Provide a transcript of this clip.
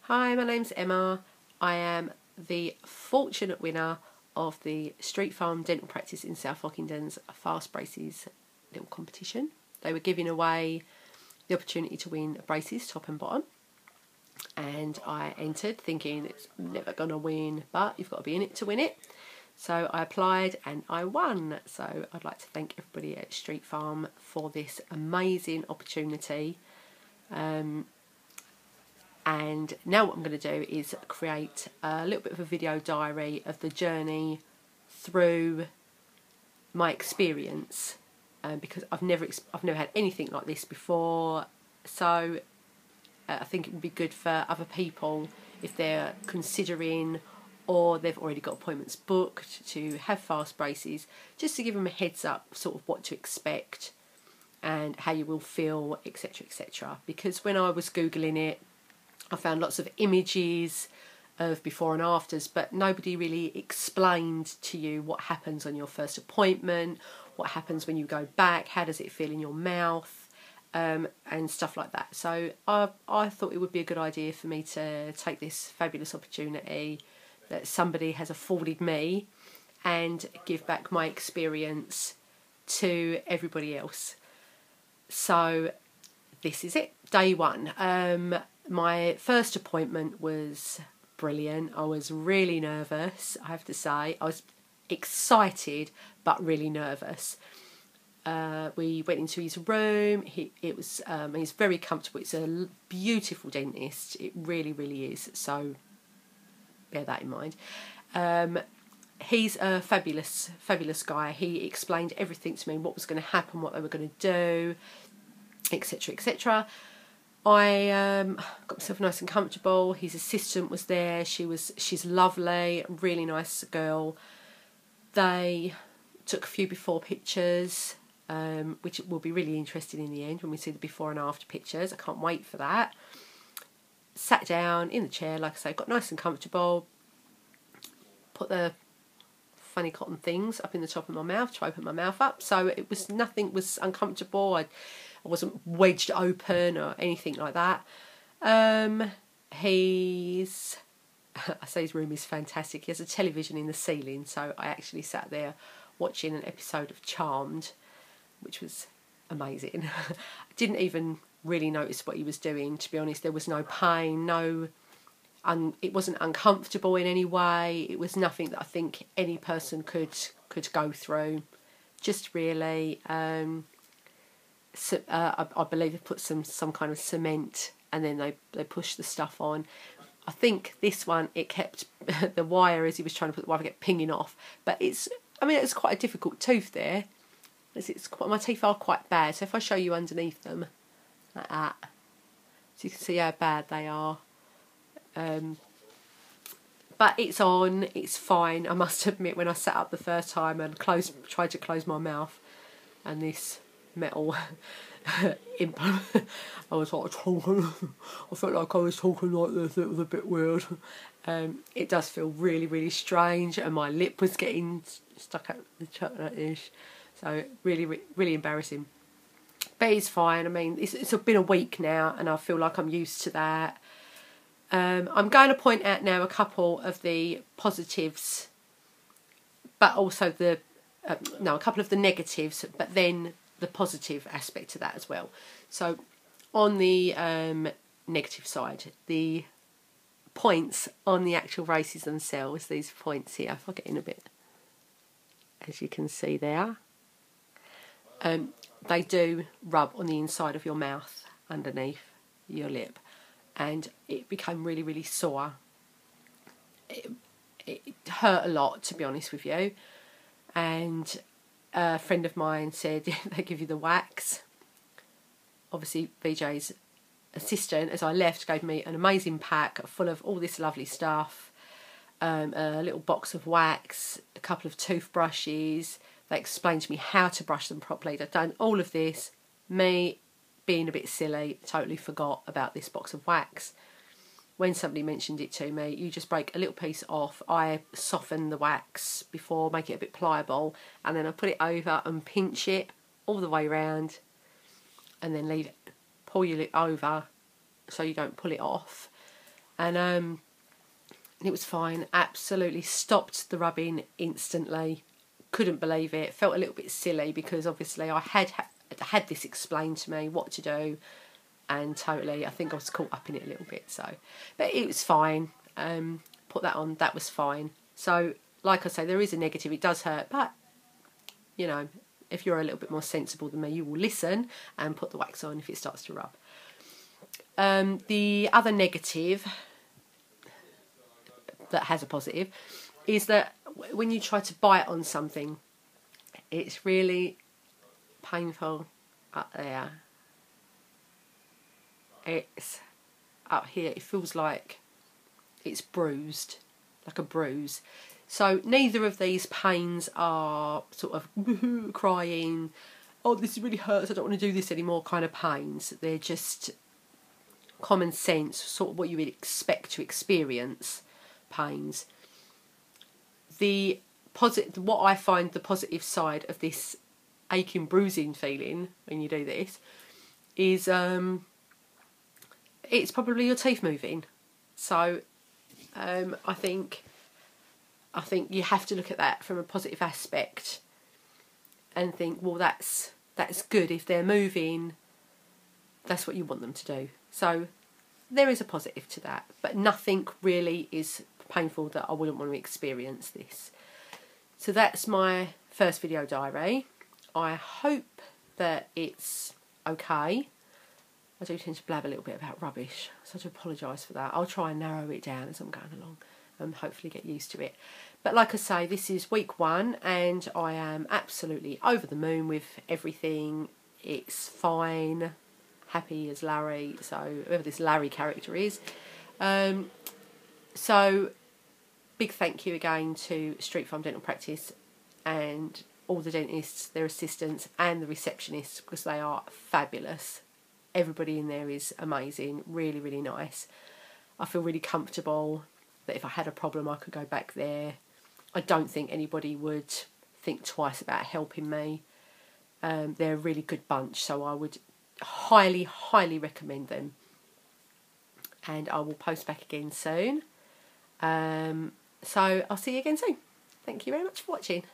Hi, my name's Emma. I am the fortunate winner of the Street Farm Dental Practice in South Ockington's Fastbraces little competition. They were giving away the opportunity to win braces top and bottom, and I entered thinking it's never going to win, but you've got to be in it to win it. So I applied and I won. So I'd like to thank everybody at Street Farm for this amazing opportunity. And now what I'm going to do is create a little bit of a video diary of the journey through my experience, because I've never had anything like this before. So I think it would be good for other people if they're considering or they've already got appointments booked to have fast braces, just to give them a heads up sort of what to expect and how you will feel, etc, etc. Because when I was Googling it, I found lots of images of before and afters, but nobody really explained to you what happens on your first appointment, what happens when you go back, how does it feel in your mouth, and stuff like that. So I thought it would be a good idea for me to take this fabulous opportunity that somebody has afforded me and give back my experience to everybody else. So this is it, day one. My first appointment was brilliant. I was really nervous, I have to say. I was excited but really nervous. We went into his room. He's very comfortable. It's a beautiful dentist. It really, really is. So bear that in mind. He's a fabulous, fabulous guy. He explained everything to me, what was going to happen, what they were going to do, etc, etc. I got myself nice and comfortable. His assistant was there. She's lovely, really nice girl. They took a few before pictures, which will be really interesting in the end when we see the before and after pictures. I can't wait for that. Sat down in the chair, like I say, got nice and comfortable. Put the funny cotton things up in the top of my mouth to open my mouth up. So nothing was uncomfortable. I wasn't wedged open or anything like that. I say his room is fantastic. He has a television in the ceiling, so I actually sat there watching an episode of Charmed, which was amazing. I didn't even really notice what he was doing, to be honest. There was no pain, it wasn't uncomfortable in any way. It was nothing that I think any person could go through. Just really, I believe they put some kind of cement and then they pushed the stuff on. I think this one, it kept the wire, as he was trying to put the wire, kept pinging off. But it's quite a difficult tooth there. My teeth are quite bad. So if I show you underneath them, like that, so you can see how bad they are. But it's on, it's fine. I must admit, when I sat up the first time and tried to close my mouth, and this metal implement, I was like talking. I felt like I was talking like this. It was a bit weird. It does feel really, really strange, and my lip was getting stuck at the chocolate-ish. So really, really embarrassing. But it's fine. I mean, it's been a week now, and I feel like I'm used to that. I'm going to point out now a couple of the positives, but also a couple of the negatives, but then the positive aspect to that as well. So on the negative side, the points on the actual braces themselves, these points here, if I get in a bit, as you can see there, they do rub on the inside of your mouth underneath your lip. And it became really, really sore. It hurt a lot, to be honest with you. And a friend of mine said they give you the wax. Obviously, VJ's assistant, as I left, gave me an amazing pack full of all this lovely stuff. A little box of wax, a couple of toothbrushes. They explained to me how to brush them properly. They'd done all of this. Me, being a bit silly, totally forgot about this box of wax. When somebody mentioned it to me, you just break a little piece off. I soften the wax before, make it a bit pliable, and then I put it over and pinch it all the way around, and then leave it. Pull your lip over so you don't pull it off, and it was fine. Absolutely stopped the rubbing instantly. Couldn't believe it. Felt a little bit silly because obviously I had this explained to me what to do, and totally I think I was caught up in it a little bit. So, but it was fine. Put that on. That was fine. So, like I say, there is a negative. It does hurt, but you know, if you're a little bit more sensible than me, you will listen and put the wax on if it starts to rub. The other negative that has a positive is that when you try to bite on something, it's really painful up there. It's up here. It feels like it's bruised, like a bruise. So neither of these pains are sort of crying, oh, this really hurts, I don't want to do this anymore kind of pains. They're just common sense, sort of what you would expect to experience pains. What I find the positive side of this aching, bruising feeling when you do this is it's probably your teeth moving. So I think you have to look at that from a positive aspect and think, well, that's good. If they're moving, that's what you want them to do. So there is a positive to that, but nothing really is painful that I wouldn't want to experience this. So that's my first video diary. I hope that it's okay. I do tend to blab a little bit about rubbish, so I do apologise for that. I'll try and narrow it down as I'm going along and hopefully get used to it. But like I say, this is week 1 and I am absolutely over the moon with everything. It's fine. Happy as Larry, so whoever this Larry character is. So big thank you again to Street Farm Dental Practice and all the dentists, their assistants and the receptionists, because they are fabulous. Everybody in there is amazing, really, really nice. I feel really comfortable that if I had a problem I could go back there. I don't think anybody would think twice about helping me. They're a really good bunch, so I would highly, highly recommend them. And I will post back again soon. So I'll see you again soon. Thank you very much for watching.